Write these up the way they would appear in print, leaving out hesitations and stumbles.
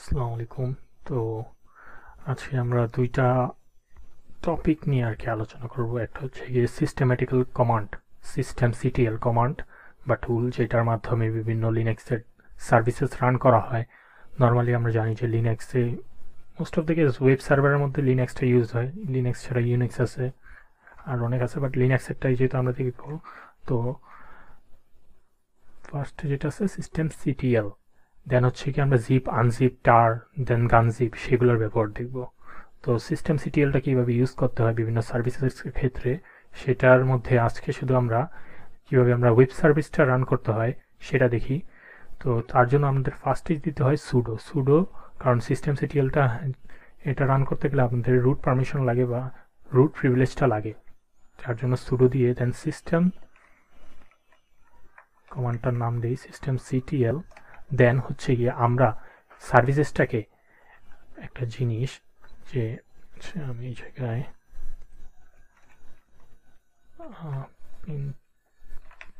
আসসালামু আলাইকুম। তো আজকে আমরা দুইটা টপিক নিয়ে আর কি আলোচনা করব। একটা হচ্ছে গিয়ে সিস্টেম্যাটিক্যাল কমান্ড, সিস্টেম সিটিএল কমান্ড বা টুল, যেটার মাধ্যমে বিভিন্ন লিনাক্সের সার্ভিসেস রান করা হয়। নর্মালি আমরা জানি যে লিনাক্সে most of the case web সার্ভারের মধ্যে লিনাক্সটা ইউজ হয়। লিনাক্স ছাড়া ইউনিক্স আছে আর অনেক আছে, বাট লিনাক্সেরটাই যেহেতু আমরা দেখব। তো ফার্স্ট যেটা আছে সিস্টেম সিটিএল, দেন হচ্ছে কি আমরা জিপ, আনজিপ, টার, দেন গানজিপ, সেগুলোর ব্যবহার দেখব। তো সিস্টেম সিটিএলটা কীভাবে ইউজ করতে হয় বিভিন্ন সার্ভিসের ক্ষেত্রে, সেটার মধ্যে আজকে শুধু আমরা কীভাবে আমরা ওয়েব সার্ভিসটা রান করতে হয় সেটা দেখি। তো তার জন্য আমাদের ফার্স্টে দিতে হয় সুডো সুডো, কারণ সিস্টেম সিটিএলটা এটা রান করতে গেলে আপনাদের রুট পারমিশন লাগে বা রুট প্রিভিলেজটা লাগে। যার জন্য সুডো দিয়ে দেন সিস্টেম কমান্ডটার নাম দিই সিস্টেম সিটিএল। দেন হচ্ছে গিয়ে আমরা সার্ভিসেসটাকে একটা জিনিস, যে আমি এই জায়গায়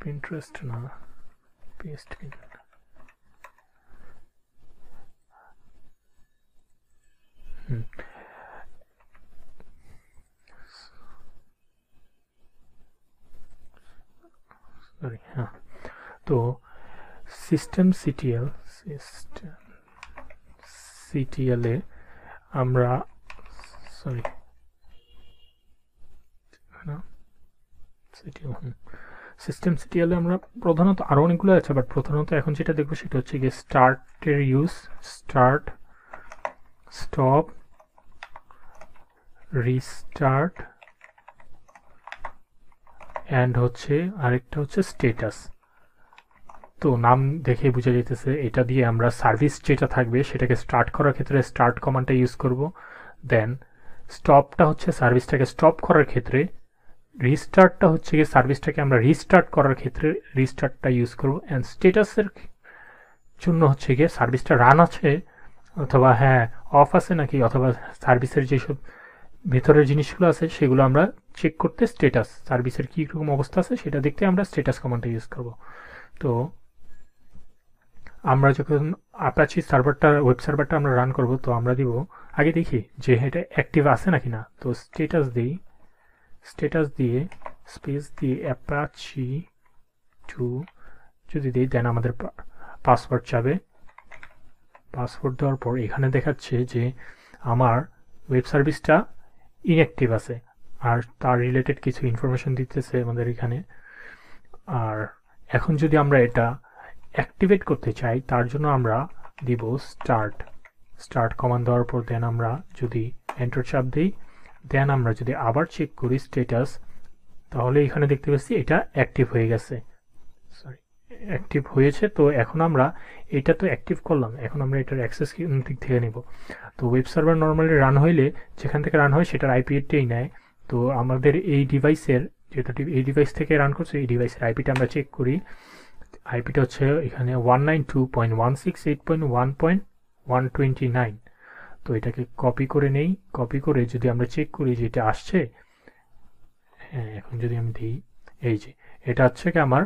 পিন্টারেস্ট না, পেস্ট সরি, হ্যাঁ। তো সিস্টেম সিটিএল এ আমরা সরি সিস্টেম সিটিএল এ আমরা প্রধানত আরও অনেকগুলো আছে, বাট প্রধানত এখন যেটা দেখবো সেটা হচ্ছে গিয়ে স্টার্টের use, start, stop, restart, and হচ্ছে আরেকটা হচ্ছে স্টেটাস। তো নাম দেখে বোঝা যাইতেছে এটা দিয়ে আমরা সার্ভিস যেটা থাকবে সেটাকে স্টার্ট করার ক্ষেত্রে স্টার্ট কমান্ডটা ইউজ করব। দেন স্টপটা হচ্ছে সার্ভিসটাকে স্টপ করার ক্ষেত্রে, রিস্টার্টটা হচ্ছে গিয়ে সার্ভিসটাকে আমরা রিস্টার্ট করার ক্ষেত্রে রিস্টার্টটা ইউজ করব, অ্যান্ড স্টেটাসের জন্য হচ্ছে গিয়ে সার্ভিসটা রান আছে অথবা হ্যাঁ অফ আছে নাকি, অথবা সার্ভিসের যেসব ভেতরের জিনিসগুলো আছে সেগুলো আমরা চেক করতে স্টেটাস, সার্ভিসের কী রকম অবস্থা আছে সেটা দেখতে আমরা স্টেটাস কমান্ডটা ইউজ করব। তো আমরা যখন অ্যাপাচি সার্ভারটা, ওয়েব সার্ভারটা আমরা রান করব, তো আমরা দিব আগে দেখি যে এটা অ্যাক্টিভ আছে নাকি না। তো স্টেটাস দিই, স্টেটাস দিয়ে স্পেস দিয়ে অ্যাপাচি 2 যদি দিই, দেন আমাদের পাসওয়ার্ড চাবে। পাসওয়ার্ড দেওয়ার পর এখানে দেখাচ্ছে যে আমার ওয়েব সার্ভিসটা ইনঅ্যাক্টিভ আছে, আর তার রিলেটেড কিছু ইনফরমেশন দিতেছে আমাদের এখানে। আর এখন যদি আমরা এটা অ্যাক্টিভেট করতে চাই তার জন্য আমরা দিব স্টার্ট কমান্ড দেওয়ার পর দেন আমরা যদি এন্টার চাপ দিই, দেন আমরা যদি আবার চেক করি স্ট্যাটাস, তাহলে এখানে দেখতে পাচ্ছি এটা অ্যাক্টিভ হয়ে গেছে, সরি অ্যাক্টিভ হয়েছে। তো এখন আমরা এটা তো অ্যাক্টিভ করলাম, এখন আমরা এটার অ্যাক্সেস দিক থেকে নেব। তো ওয়েব সার্ভার নর্মালি রান হইলে যেখান থেকে রান হয় সেটার আইপিটাই নেয়। তো আমাদের এই ডিভাইসের, যেটা এই ডিভাইস থেকে রান করছে, এই ডিভাইসের আইপিটা আমরা চেক করি। আইপিটা হচ্ছে এখানে 192.168.1.129। তো এটাকে কপি করে নেই, কপি করে যদি আমরা চেক করি যে এটা আসছে, হ্যাঁ এখন যদি আমি দিই, এই যে এটা হচ্ছে কি আমার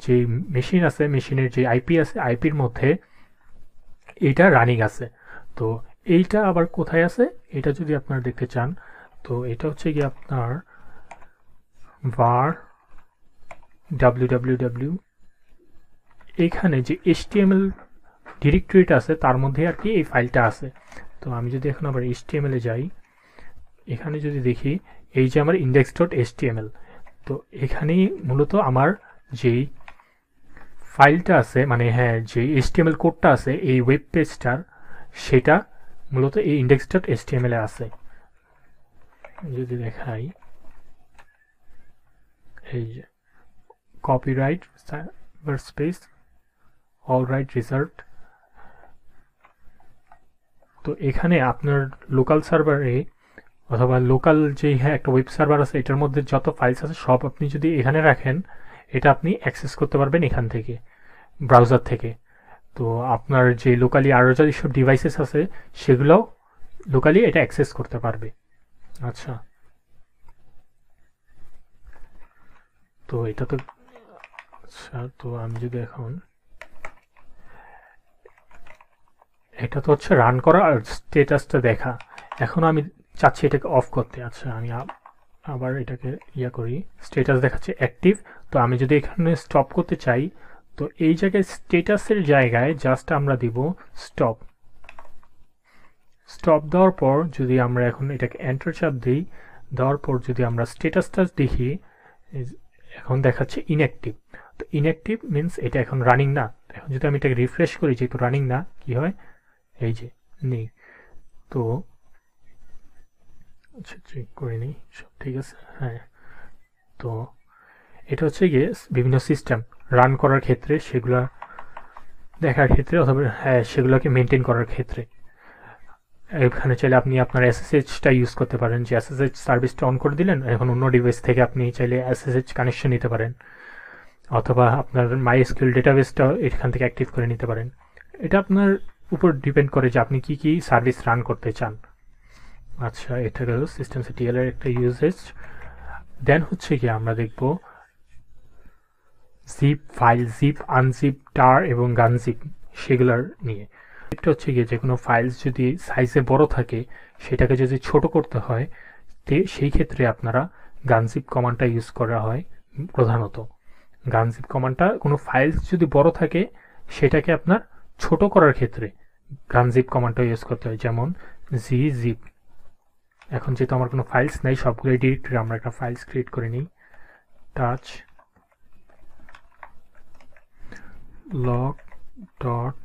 যে মেশিন আছে, মেশিনের যে আইপি আছে, আইপির মধ্যে এইটা রানিং আছে। তো এইটা আবার কোথায় আছে এটা যদি আপনারা দেখতে চান, তো এটা হচ্ছে কি আপনার var www, এইখানে যে HTML ডিরেক্টরিটা আছে তার মধ্যে আর কি এই ফাইলটা আছে। তো আমি যদি এখন আবার HTML এ যাই, এখানে যদি দেখি এই যে আমার index.html, তো এখানেই মূলত আমার যেই ফাইলটা আছে, মানে হ্যাঁ যে HTML কোডটা আছে এই ওয়েব পেজটার, সেটা মূলত এই index.html এ আছে। যদি দেখাই, এই যে copyright cyber space all right reserved. তো এখানে আপনার লোকাল সার্ভারে অথবা লোকাল যে হ্যাঁ একটা ওয়েব সার্ভার আছে, এটার মধ্যে যত ফাইলস আছে সব আপনি যদি এখানে রাখেন, এটা আপনি অ্যাক্সেস করতে পারবেন এখান থেকে, ব্রাউজার থেকে। তো আপনার যে লোকালি আরও যেসব ডিভাইসেস আছে সেগুলোও লোকালি এটা অ্যাক্সেস করতে পারবে। আচ্ছা, তো এটা তো আচ্ছা, তো আমি যদি এখন এটা তো হচ্ছে রান করা আর স্ট্যাটাসটা দেখা। এখন আমি চাচ্ছি এটাকে অফ করতে। আচ্ছা আমি আবার এটাকে করি, স্ট্যাটাস দেখাচ্ছে অ্যাক্টিভ। তো আমি যদি এখানে স্টপ করতে চাই, তো এই জায়গায় স্ট্যাটাসের জায়গায় জাস্ট আমরা দিব স্টপ। স্টপ দেওয়ার পর যদি আমরা এখন এটাকে এন্টার চাপ দিই, দেওয়ার পর যদি আমরা স্ট্যাটাসটা দেখি, এখন দেখাচ্ছে ইনঅ্যাক্টিভ। তো ইনঅ্যাক্টিভ মিনস এটা এখন রানিং না। এখন যদি আমি এটাকে রিফ্রেশ করি, যেহেতু রানিং না, কি হয়, এই যে নেই। তো আচ্ছা চেক করে নিই সব ঠিক আছে। হ্যাঁ, তো এটা হচ্ছে গিয়ে বিভিন্ন সিস্টেম রান করার ক্ষেত্রে, সেগুলা দেখার ক্ষেত্রে, অথবা হ্যাঁ সেগুলোকে মেনটেন করার ক্ষেত্রে। এখানে চাইলে আপনি আপনার এসএসএইচটা ইউজ করতে পারেন, যে এসএসএইচ সার্ভিসটা অন করে দিলেন, এখন অন্য ডিভাইস থেকে আপনি চাইলে এসএসএইচ কানেকশন নিতে পারেন, অথবা আপনার মাইএসকিউএল ডেটাবেসটা এখান থেকে অ্যাক্টিভ করে নিতে পারেন। এটা আপনার উপর ডিপেন্ড করে যে আপনি কি কি সার্ভিস রান করতে চান। আচ্ছা, এটা গেল সিস্টেম সিটিএল এর একটা ইউজেজ। দেন হচ্ছে কি আমরা দেখব জিপ ফাইল, জিপ, আনজিপ, টার এবং গানজিপ, সেগুলোর নিয়ে। এটা হচ্ছে গিয়ে যে কোনো ফাইলস যদি সাইজে বড় থাকে, সেটাকে যদি ছোট করতে হয়, সেই ক্ষেত্রে আপনারা গানজিপ কমান্ডটা ইউজ করা হয় প্রধানত। গানজিপ কমান্ডটা কোনো ফাইলস যদি বড় থাকে, সেটাকে আপনার ছোট করার ক্ষেত্রে গানজিপ কমান্ডটা ইউজ করতে হয়। যেমন জিপ। এখন যেহেতু আমার কোনো ফাইলস নেই, সবগুলো ডিরেক্টরি, আমরা একটা ফাইলস ক্রিয়েট করে নিই। টাচ log dot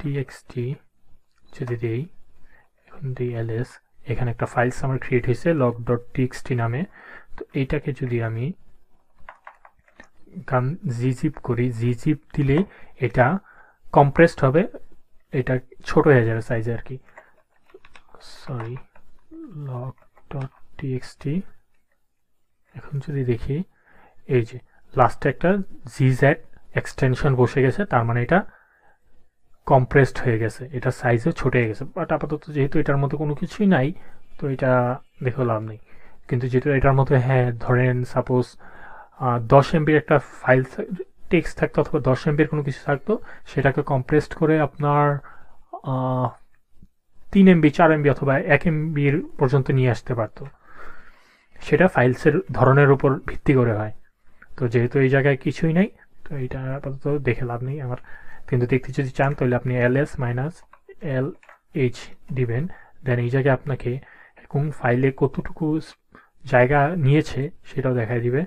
txt যদি দিই, এখন দিই ls, এখানে একটা ফাইলস আমার ক্রিয়েট হয়েছে log dot txt নামে। তো এইটাকে যদি আমি gzip করি, gzip দিলে এটা কম্প্রেসড হবে, এটা ছোট হয়ে যাবে সাইজে আর কি। Sorry, log dot txt। এখন যদি দেখি, এই যে লাস্টে একটা gz এক্সটেনশন বসে গেছে, তার মানে এটা কম্প্রেসড হয়ে গেছে, এটা সাইজও ছোট হয়ে গেছে। বাট আপাতত যেহেতু এটার মধ্যে কোনো কিছুই নাই, তো এটা দেখে লাভ নেই। কিন্তু যেহেতু এটার মধ্যে, হ্যাঁ ধরেন সাপোজ 10 এমবির একটা ফাইল টেক্সট থাকতো, অথবা 10 এমবির কোনো কিছু থাকতো, সেটাকে কম্প্রেসড করে আপনার 3 এমবি, 4 এমবি অথবা 1 এমবির পর্যন্ত নিয়ে আসতে পারতো। সেটা ফাইলসের ধরনের উপর ভিত্তি করে হয়। তো যেহেতু এই জায়গায় কিছুই নাই, তো এটা আপাতত দেখে লাভ নেই আমার। কিন্তু দেখতে যদি চান, তাহলে আপনি ls -lh দিবেন। দেন এই জায়গায় আপনাকে কোন ফাইলে কতটুকু জায়গা নিয়েছে সেটাও দেখায় দিবে।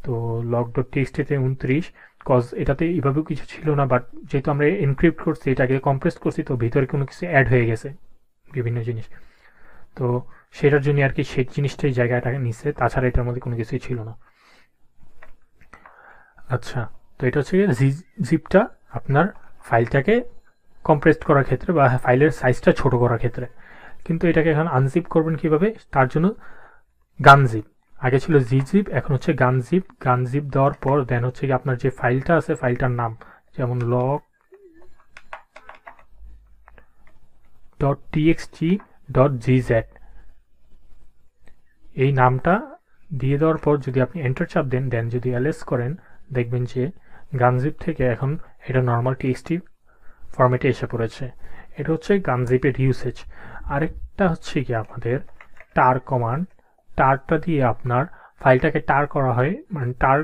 তো log.txt তে 29, কজ এটাতে এইভাবেও কিছু ছিল না, বাট যেহেতু আমরা এনক্রিপ্ট করছি, এটাকে কম্প্রেস করছি, তো ভিতরে কোনো কিছু অ্যাড হয়ে গেছে, বিভিন্ন জিনিস। তো সেটার জন্য আর কি সেই জিনিসটাই জায়গাটাকে নিচ্ছে, তাছাড়া এটার মধ্যে কোনো কিছুই ছিল না। আচ্ছা, তো এটা হচ্ছে জিপটা আপনার ফাইলটাকে কম্প্রেসড করার ক্ষেত্রে, বা ফাইলের সাইজটা ছোট করার ক্ষেত্রে। কিন্তু এটাকে এখন আনজিপ করবেন কিভাবে, তার জন্য গানজিপ। আগে ছিল জিপ, এখন হচ্ছে গানজিপ। গানজিপ দেওয়ার পর দেন হচ্ছে কি আপনার যে ফাইলটা আছে, ফাইলটার নাম, যেমন log.txt.gz, এই নামটা দিয়ে দেওয়ার পর যদি আপনি এন্টার চাপ দেন, দেন যদি ls করেন, দেখবেন যে গানজিপ থেকে এখন এটা নর্মাল টিএক্সটি ফরম্যাটে এসে পড়েছে। এটা হচ্ছে গানজিপের ইউসেজ। আরেকটা হচ্ছে কি আমাদের টার কমান্ড। টারটা দিয়ে আপনার ফাইলটাকে টার করা হয়, মানে টার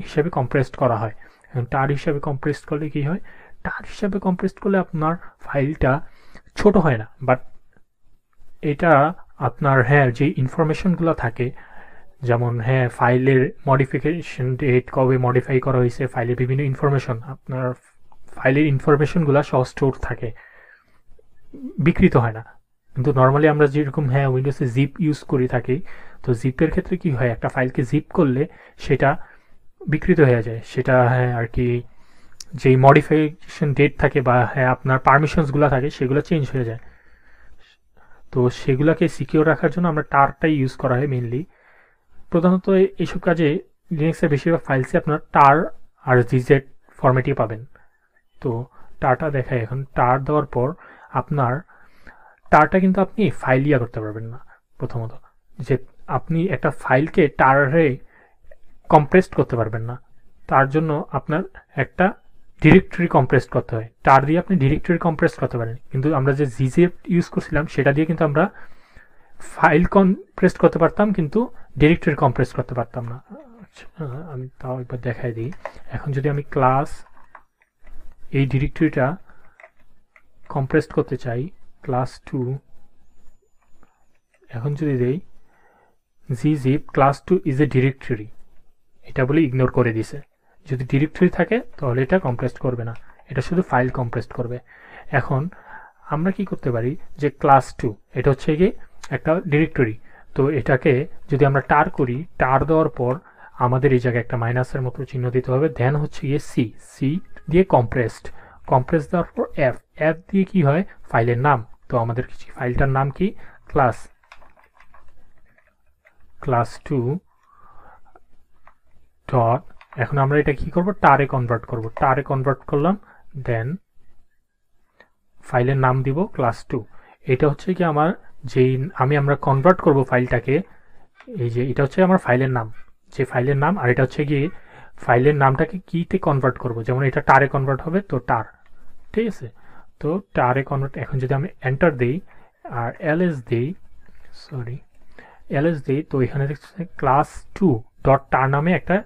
হিসেবে কম্প্রেসড করা হয়। এখন টার হিসেবে কম্প্রেসড করলে কি হয়, টার হিসেবে কম্প্রেসড করলে আপনার ফাইলটা ছোট হয় না, বাট এটা আপনার, হ্যাঁ যে ইনফরমেশনগুলো থাকে, যেমন হ্যাঁ ফাইলের মডিফিকেশন ডেট, কবে মডিফাই করা হয়েছে, ফাইলের বিভিন্ন ইনফরমেশন, আপনার ফাইলের ইনফরমেশনগুলো সহ স্টোর থাকে, বিকৃত হয় না। কিন্তু নর্মালি আমরা যেরকম হ্যাঁ উইন্ডোজে জিপ ইউজ করে থাকি, তো জিপের ক্ষেত্রে কি হয়, একটা ফাইলকে জিপ করলে সেটা বিকৃত হয়ে যায়, সেটা হ্যাঁ আর কি যেই মডিফিকেশন ডেট থাকে, বা হ্যাঁ আপনার পারমিশনসগুলো থাকে, সেগুলো চেঞ্জ হয়ে যায়। তো সেগুলোকে সিকিউর রাখার জন্য আমরা টারটাই ইউজ করা হয় মেনলি। প্রধানত এইসব কাজে লিনাক্সের বেশিরভাগ ফাইলসে আপনার টার আর জিজেড ফরম্যাটই পাবেন। তো টারটা দেখায়, এখন টার দেওয়ার পর আপনার টারটা কিন্তু আপনি ফাইল করতে পারবেন না। প্রথমত যে আপনি একটা ফাইলকে টারে কম্প্রেসড করতে পারবেন না, তার জন্য আপনার একটা ডিরেক্টরি কম্প্রেস করতে হয়। টার দিয়ে আপনি ডিরেক্টরি কম্প্রেস করতে পারেন, কিন্তু আমরা যে gzip ইউজ করছিলাম সেটা দিয়ে কিন্তু আমরা ফাইল কম্প্রেস করতে পারতাম, কিন্তু ডিরেক্টরি কম্প্রেস করতে পারতাম না। আচ্ছা, আমি তাও একবার দেখাই দিই। এখন যদি আমি ক্লাস এই ডিরেক্টরিটা কম্প্রেস করতে চাই, ক্লাস 2, এখন যদি দেই gzip class 2 is a directory, এটা বলে ইগনোর করে দিছে। যদি ডিরেক্টরি থাকে তাহলে এটা কম্প্রেস করবে না, এটা শুধু ফাইল কম্প্রেস করবে। এখন আমরা কি করতে পারি যে ক্লাস 2 এটা হচ্ছে কি একটা ডিরেক্টরি, তো এটাকে যদি আমরা টার করি, টার দেওয়ার পর আমাদের এই জায়গায় একটা মাইনাসের মতো চিহ্ন দিতে হবে, দেন হচ্ছে গিয়ে সি দিয়ে কম্প্রেস দেওয়ার পর এফ দিয়ে কি হয় ফাইলের নাম। তো আমাদের ফাইলটার নাম কি ক্লাস 2 ডট, এখন আমরা এটা কি করব টারে কনভার্ট করব, টারে কনভার্ট করলাম, দেন ফাইলের নাম দিব ক্লাস 2। এটা হচ্ছে কি আমার যেই আমরা কনভার্ট করব ফাইলটাকে, এই যে এটা হচ্ছে আমার ফাইলের নাম, যে ফাইলের নাম, আর এটা হচ্ছে কি ফাইলের নামটাকে কিতে কনভার্ট করব, যেমন এটা টারে কনভার্ট হবে তো টার, ঠিক আছে। তো টারে কনভার্ট, এখন যদি আমি এন্টার দিই আর এলএস দিই, তো এখানে দেখছি ক্লাস 2 ডট টার নামে একটা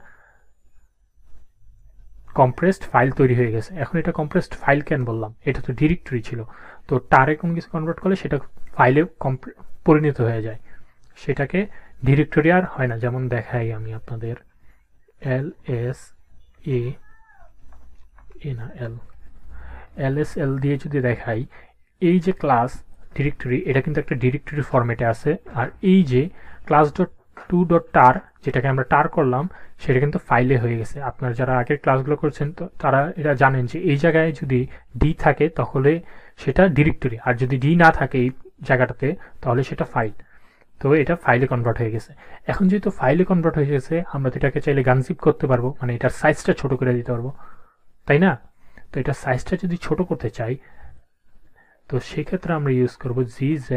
কম্প্রেসড ফাইল তৈরি হয়ে গেছে। এখন এটা কম্প্রেসড ফাইল কেন বললাম, এটা তো ডিরেক্টরি ছিল, তো টারে কোনো কিছু কনভার্ট করলে সেটা ফাইলে পরিণত হয়ে যায়, সেটাকে ডিরেক্টরি আর হয় না। যেমন দেখাই আমি আপনাদের, এল দিয়ে যদি দেখাই, এই যে ক্লাস ডিরেক্টরি এটা কিন্তু একটা ডিরেক্টরি ফরম্যাটে আছে, আর এই যে ক্লাস ডট 2 ডট টার যেটাকে আমরা টার করলাম সেটা কিন্তু ফাইলে হয়ে গেছে। আপনারা যারা আগের ক্লাসগুলো করছেন তো তারা এটা জানেন যে এই জায়গায় যদি ডি থাকে তাহলে সেটা ডিরেক্টরি, আর যদি ডি না থাকে এই জায়গাটাতে তাহলে সেটা ফাইল। তো এটা ফাইলে কনভার্ট হয়ে গেছে। এখন যেহেতু ফাইলে কনভার্ট হয়ে গেছে, আমরা তো এটাকে চাইলে গানজিপ করতে পারবো, মানে এটার সাইজটা ছোট করে দিতে পারবো, তাই না? তো এটার সাইজটা যদি ছোট করতে চাই তো সেক্ষেত্রে আমরা ইউজ করব gz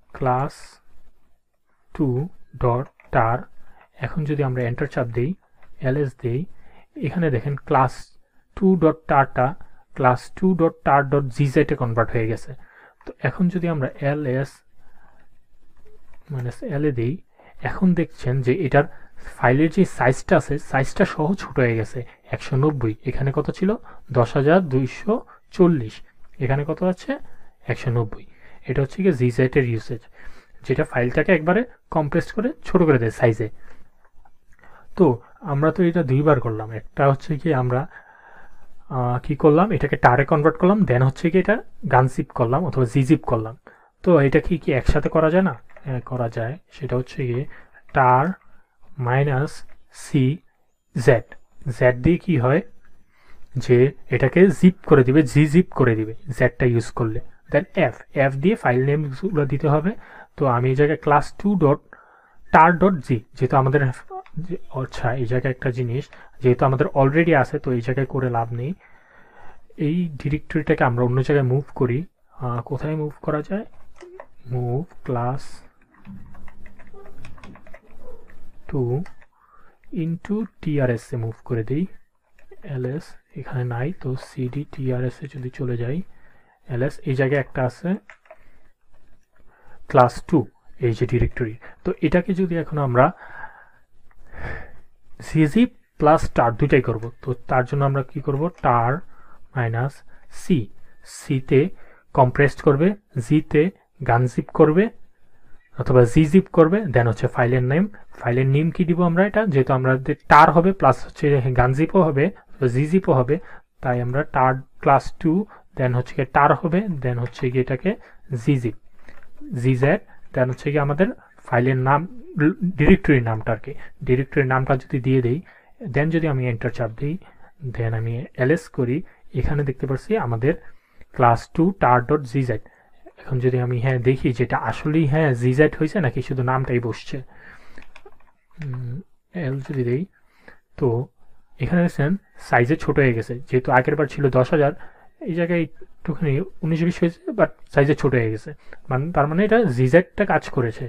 ক্লাস 2 ডট টার। এখন যদি আমরা এন্টার চাপ দিই, এলএস দিই, এখানে দেখেন ক্লাস 2 ডট টারটা ক্লাস 2 ডট টার ডট gz এ কনভার্ট হয়ে গেছে। তো এখন যদি আমরা ls -l এ দিই, এখন দেখছেন যে এটার ফাইলের যে সাইজটা আছে সাইজটা সহ ছোট হয়ে গেছে। 190, এখানে কত ছিল 10,240, এখানে কত আছে 190। এটা হচ্ছে কি gz এর ইউসেজ, যেটা ফাইলটাকে একবারে কম্প্রেস করে ছোট করে দেয় সাইজে। তো আমরা তো এটা দুইবার করলাম, একটা হচ্ছে কি আমরা কি করলাম, এটাকে টারে কনভার্ট করলাম, দেন হচ্ছে কি এটা গানজিপ করলাম অথবা জিজিপ করলাম। তো এটা কি একসাথে করা যায় না? করা যায়। সেটা হচ্ছে কি টার মাইনাস সি জেড দিয়ে কি হয় যে এটাকে জিপ করে দিবে, জিপ করে দিবে জেডটা ইউজ করলে। দেন এফ দিয়ে ফাইল নেমগুলো দিতে হবে। তো আমি এই জায়গায় ক্লাস 2 ডট টার ডট জি, যেহেতু আমাদের, আচ্ছা এই জায়গায় একটা জিনিস, যেহেতু আমাদের অলরেডি আছে তো এই জায়গায় করে লাভ নেই। এই ডিরেক্টরিটাকে আমরা অন্য জায়গায় মুভ করি। কোথায় মুভ করা যায়? মুভ ক্লাস 2 ইন্টু টিআরএস এ মুভ করে দিই। এলএস এখানে নাই, তো সিডি টিআরএস এ যদি চলে যাই, এলএস এই জায়গায় একটা আছে ক্লাস 2, এই যে ডিরেক্টরি। তো এটাকে যদি এখন আমরা সিজি প্লাস টার দুইটাই করব, তো তার জন্য আমরা কি করব, টার মাইনাস সিতে কম্প্রেসড করবে, জিতে গানজিপ করবে অথবা জিজিপ করবে, দেন হচ্ছে ফাইলের নেম কি দিব আমরা, এটা যেহেতু আমরা টার হবে প্লাস হচ্ছে গানজিপও হবে জিজিপও হবে, তাই আমরা টার ক্লাস 2 দেন হচ্ছে গিয়ে টার হবে, দেন হচ্ছে গিয়ে এটাকে জিজেড, দেন হচ্ছে গিয়ে আমাদের ফাইলের নাম ডিরেক্টরির নামটা আর কি, ডিরেক্টরির নামটা যদি দিয়ে দিই, দেন যদি আমি এন্টার চাপ দিই, দেন আমি এলএস করি, এখানে দেখতে পাচ্ছি আমাদের ক্লাস 2 টার ডট জিজেড। এখন যদি আমি দেখি যেটা আসলেই জিজেড হয়েছে নাকি শুধু নামটাই বসছে, এল যদি দেই, তো এখানে দেখছেন সাইজে ছোট হয়ে গেছে, যেহেতু আগের বার ছিল 10,000, এই জায়গায় একটুখানি 19-20 হয়েছে, বাট সাইজে ছোট হয়ে গেছে, তার মানে এটা জিজেডটা কাজ করেছে।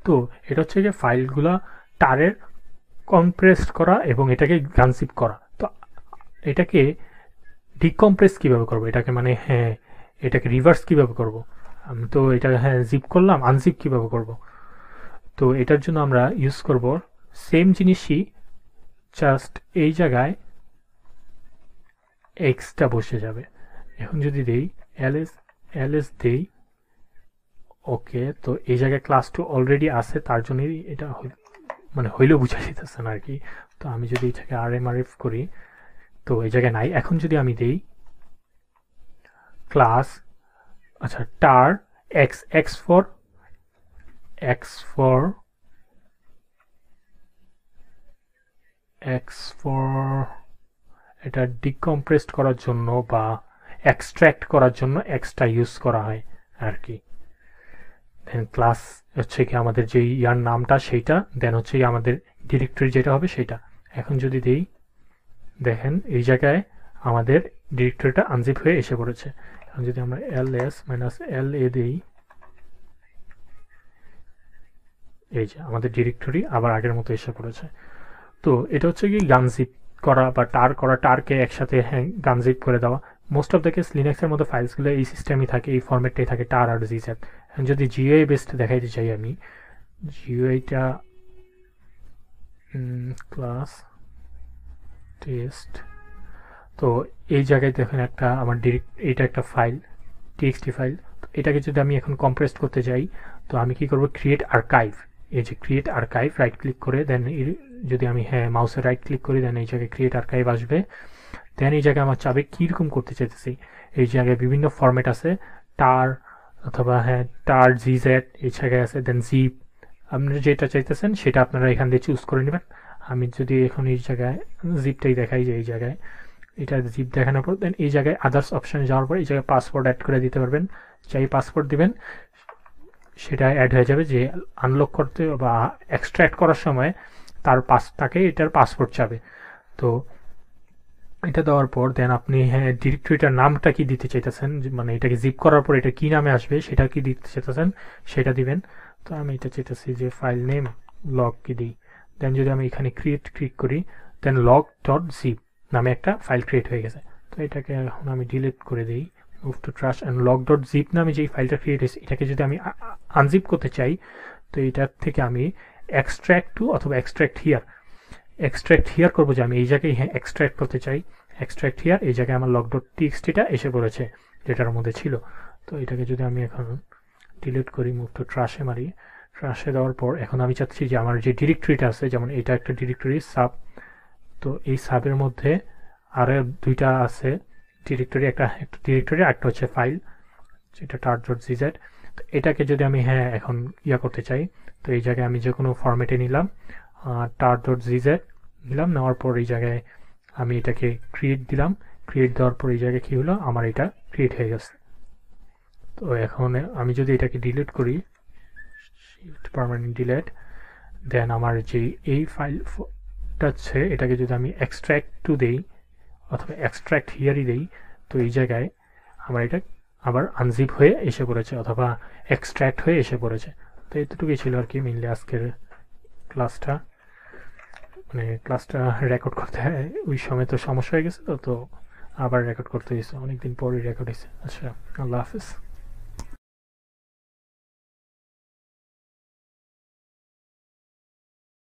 তো এটা হচ্ছে যে ফাইলগুলা টারের কম্প্রেসড করা এবং এটাকে গানজিপ করা। তো এটাকে ডিকম্প্রেস কিভাবে করব, এটাকে মানে হ্যাঁ এটাকে রিভার্স কিভাবে করব, আমি তো এটা হ্যাঁ জিপ করলাম, আনজিপ কিভাবে করব। তো এটার জন্য আমরা ইউজ করব সেম জিনিসই, জাস্ট এই জায়গায় এক্সটা বসে যাবে। এখন যদি দেই এলএস দেই, ওকে, তো এই জায়গায় ক্লাস 2 অলরেডি আছে, তার জন্যই এটা মানে হইলেও বুঝা যেতেছে না আর কি। তো আমি যদি এটাকে RMRF করি, তো এই জায়গায় নাই। এখন যদি আমি দেই ক্লাস, আচ্ছা টার এক্স ফর এটা ডিকম্প্রেসড করার জন্য বা এক্সট্র্যাক্ট করার জন্য এক্সটা ইউজ করা হয় আর কি। দেন ক্লাস হচ্ছে কি আমাদের যে ইয়ার নামটা সেইটা, দেন হচ্ছে কি আমাদের ডিরেক্টরি যেটা হবে সেটা। এখন যদি দেই, দেখেন এই জায়গায় আমাদের ডিরেক্টরিটা আনজিপ হয়ে এসে পড়েছে। এখন যদি আমরা ls-la দেই, এই যে আমাদের ডিরেক্টরি আবার আগের মতো এসে পড়েছে। তো এটা হচ্ছে কি গানজিপ করা বা টার করা, টারকে একসাথে গানজিপ করে দেওয়া। মোস্ট অফ দ্য কেস লিনাক্সের মতো ফাইলসগুলো এই সিস্টেমই থাকে, এই ফরম্যাটটাই থাকে, টার আর জিজ্যাপ। এখন যদি জিইউআই বেসড দেখাইতে চাই আমি, জিইউআইটা ক্লাস টেস্ট, তো এই জায়গায় দেখেন একটা আমার এটা একটা ফাইল, টিএক্সটি ফাইল। এটাকে যদি আমি এখন কম্প্রেস করতে চাই, তো আমি কি করব, ক্রিয়েট আর্কাইভ, এই যে ক্রিয়েট আর্কাইভ রাইট ক্লিক করে, দেন যদি আমি হ্যাঁ মাউসে রাইট ক্লিক করি, দেন এই জায়গায় ক্রিয়েট আর্কাইভ আসবে। দেন এই জায়গায় আমার চাবে কীরকম করতে চাইতেছি, এই জায়গায় বিভিন্ন ফরম্যাট আছে, টার অথবা হ্যাঁ টার জিজেড এই জায়গায় আছে, দেন জিপ, আপনারা যেটা চাইতেছেন সেটা আপনারা এখান দিয়ে চুজ করে নেবেন। আমি যদি এখন এই জায়গায় জিপটাই দেখাই, যে এই জায়গায় এটা জিপ দেখানোর পর দেন এই জায়গায় আদার্স অপশানে যাওয়ার পর এই জায়গায় পাসওয়ার্ড অ্যাড করে দিতে পারবেন। যাই পাসওয়ার্ড দিবেন সেটা অ্যাড হয়ে যাবে, যে আনলক করতে বা এক্সট্র্যাক্ট করার সময় তাকে এটার পাসওয়ার্ড চাবে। তো এটা দেওয়ার পর দেন আপনি হ্যাঁ ডিরেক্টরিটার নামটা কি দিতে চাইতেছেন, মানে এটাকে জিপ করার পর এটা কি নামে আসবে সেটা কি দিতে চাইতেছেন সেটা দিবেন। তো আমি এটা চাইতেছি যে ফাইল নেম লগ কি দিই। দেন যদি আমি এখানে ক্লিক করি, দেন log.zip নামে একটা ফাইল ক্রিয়েট হয়ে গেছে। তো এটাকে এখন আমি ডিলিট করে দিই, move to trash, and log.zip নামে যেই ফাইলটা ক্রিয়েট হয়েছে এটাকে যদি আমি আনজিপ করতে চাই, তো এটার থেকে আমি এক্সট্র্যাক্ট টু অথবা এক্সট্র্যাক্ট হিয়ার করবো, যে আমি এই জায়গায় হ্যাঁ এক্সট্র্যাক্ট করতে চাই, এক্সট্র্যাক্ট হিয়ার, এই জায়গায় আমার log.txtটা এসে পড়েছে যেটার মধ্যে ছিল। তো এটাকে যদি আমি এখন ডিলিট করি, মুভ টু ট্রাশে মারি, ট্রাশে দেওয়ার পর এখন আমি চাচ্ছি যে আমার যে ডিরেক্টরিটা আছে, যেমন এটা একটা ডিরেক্টরি সাব, তো এই সাবের মধ্যে আরও দুইটা আছে ডিরেক্টরি, একটা ডিরেক্টরি একটা হচ্ছে ফাইল যেটা tar.gz। তো এটাকে যদি আমি হ্যাঁ এখন করতে চাই, তো এই জায়গায় আমি যে কোনো ফরম্যাটে নিলাম, tar.gz নিলাম, নেওয়ার পর এই জায়গায় আমি এটাকে ক্রিয়েট দিলাম, ক্রিয়েট দেওয়ার পর এই জায়গায় কী হলো, আমার এটা ক্রিয়েট হয়ে গেছে। তো এখন আমি যদি এটাকে ডিলিট করি, পার্মানেন্ট ডিলিট, দেন আমার যে এই ফাইলটা আছে এটাকে যদি আমি এক্সট্র্যাক্ট টু দেই অথবা এক্সট্র্যাক্ট হিয়ারই দেই, তো এই জায়গায় আমার এটা আবার আনজিপ হয়ে এসে পড়েছে অথবা এক্সট্র্যাক্ট হয়ে এসে পড়েছে। তো এতটুকুই ছিল আর কি মেনলি আজকের ক্লাসটা, মানে ক্লাসটা রেকর্ড করতে ওই সময় তো সমস্যা হয়ে গেছে, তো আবার রেকর্ড করতে হয়েছে, অনেকদিন পরই রেকর্ড হয়েছে। আচ্ছা, আল্লাহ হাফিজ।